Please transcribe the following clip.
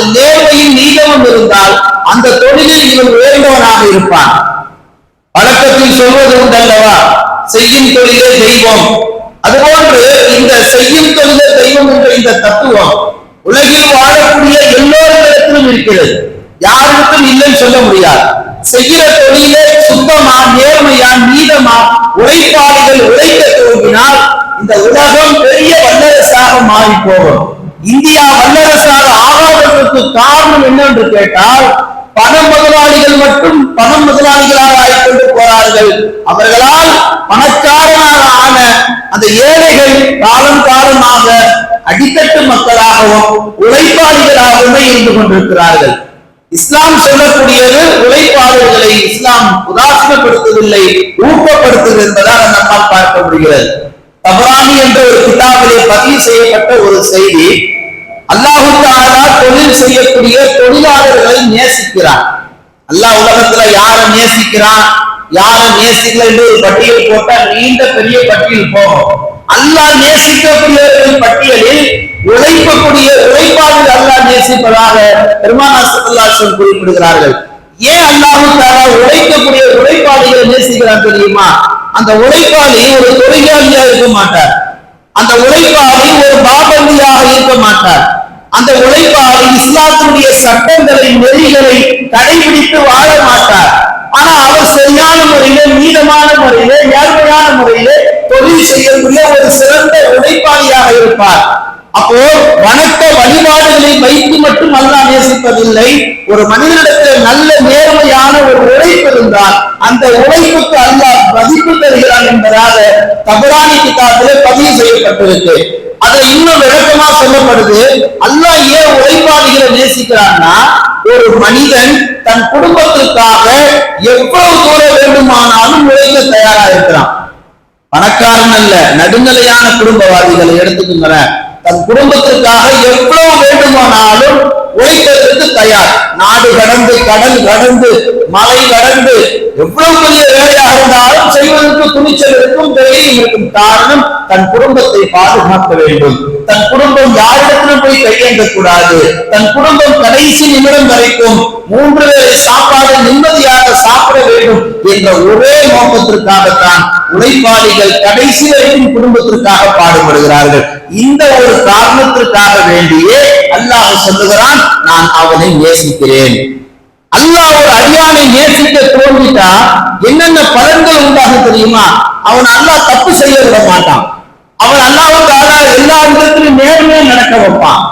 அதில் நேர்மையும் நீளமும் இருந்தால் அந்த தொழிலில் இவன் உயர்ந்தவனாக இருப்பான். வழக்கத்தில் சொல்வது உண்டல்லவா, செய்யும் தொழிலே தெய்வம். அதுபோன்று இந்த செய்யும் தொழிலே தெய்வம் என்ற இந்த தத்துவம் உலகில் வாழக்கூடிய எல்லோரிடத்திலும் இருக்கிறது. யாருக்கும் இல்லைன்னு சொல்ல முடியாது. செய்கிற தொழிலே சுத்தமா, நேர்மையா, நீதமா உழைப்பாளிகள் உழைக்க துவங்கினால் இந்த உலகம் பெரிய வல்லரசாக மாறி போகும். இந்தியா வல்லரசாக ஆகாததற்கு காரணம் என்னென்று கேட்டால், பண முதலாளிகள் மட்டும் பணம் முதலாளிகளாக ஆகிக்கொண்டு போறார்கள். அவர்களால் பணக்காரனாக ஆன அந்த ஏழைகள் காலம் காலமாக அடித்தட்டு மக்களாகவும் உழைப்பாளிகளாகவுமே இருந்து கொண்டிருக்கிறார்கள். இஸ்லாம் சொல்லக்கூடியது உழைப்பாளர்களை இஸ்லாம் உதாசீனப்படுத்தவில்லை, ஊக்கப்படுத்துகிறது என்பதாக நம்மால் பார்க்க முடிகிறது. தபரானி என்ற ஒரு கிதாபிலே பதிவு செய்யப்பட்ட ஒரு செய்தி, அல்லாஹ் தஆலா தொழில் செய்யக்கூடிய தொழிலாளர்களை நேசிக்கிறான். அல்லாஹ் உலகத்துல யாரை நேசிக்கிறான், யாரை நேசிக்கல என்று ஒரு பட்டியல் போட்டா நீண்ட பெரிய பட்டியல் போகும். அல்லாஹ் நேசிக்கக்கூடியவர்களின் பட்டியலில் உழைக்கக்கூடிய உழைப்பாளர்கள் அல்லாஹ் நேசிப்பதாக பெருமானார் ஸல்லல்லாஹு அலைஹி வஸல்லம் குறிப்பிடுகிறார்கள். ஏன் அல்லாஹ் தஆலா உழைக்கக்கூடிய உழைப்பாளிகளை நேசிக்கிறான் தெரியுமா? அந்த உழைப்பாளி ஒரு தொழிலாளியா இருக்க மாட்டார். அந்த உழைப்பாளி ஒரு பாபந்தியாக இருக்க மாட்டார். அந்த உழைப்பாளி இஸ்லாத்தினுடைய சட்டங்களை, நெறிகளை கடைபிடித்து வாழ மாட்டார். ஆனா அவர் சரியான முறையிலே, நீதமான முறையிலே, நேர்மையான முறையிலே தொழில் செய்யக்கூடிய ஒரு சிறந்த உழைப்பாளியாக இருப்பார். அப்போ வணக்க வழிபாடுகளை வைத்து மட்டும் அல்லாஹ் நேசிப்பதில்லை. ஒரு மனிதனிடத்தில் நல்ல நேர்மையான ஒரு உழைப்பு இருந்தால் அந்த உழைப்புக்கு அல்லாஹ் மதிப்பு தருகிறான் என்பதாக தபரானி கிதாபிலே பதிவு செய்யப்பட்டிருக்கு. அதுல இன்னும் விளக்கமா சொல்லப்படுது, அல்லாஹ் ஏன் உழைப்பாளிகளை நேசிக்கிறான்னா, ஒரு மனிதன் தன் குடும்பத்திற்காக எவ்வளவு தூரம் வேண்டுமானாலும் உழைக்க தயாரா இருக்கிறான். பணக்காரன் அல்ல, நடுநிலையான குடும்பவாதிகளை எடுத்துக்கிற தன் குடும்பத்திற்காக எவ்வளவு வேண்டுமானாலும் உழைப்பதற்கு தயார். நாடு கடந்து, கடல் கடந்து, மலை கடந்து, எவ்வளவு பெரிய வேலையாக இருந்தாலும் செய்வதற்கு துணிச்சல் இருக்கும், தைரியம் இருக்கும். காரணம், தன் குடும்பத்தை பாதுகாக்க வேண்டும். தன் குடும்பம் யாரிடத்திலும் போய் கையேந்த கூடாது. தன் குடும்பம் கடைசி நிமிடம் வரைக்கும் 3 வேளை சாப்பாடு நிம்மதியாக சாப்பிட வேண்டும் என்ற ஒரே நோக்கத்திற்காகத்தான் உழைப்பாளிகள் கடைசி வரைக்கும் குடும்பத்திற்காக பாடுபடுகிறார்கள். இந்த ஒரு காரணத்திற்காக வேண்டியே அல்லாஹ் சொல்லுகிறான், நான் அவனை நேசிக்கிறேன். அல்லாஹ் ஒரு அடியானை நேசிக்க தோன்றிட்டா என்னென்ன பலன்கள் உண்டாக தெரியுமா? அவன் அல்லாஹ் தப்பு செய்ய விட மாட்டான். அவன் அல்லாஹ் தஆலா எல்லா விதத்திலும் நேர்மையா நடக்க வைப்பான்.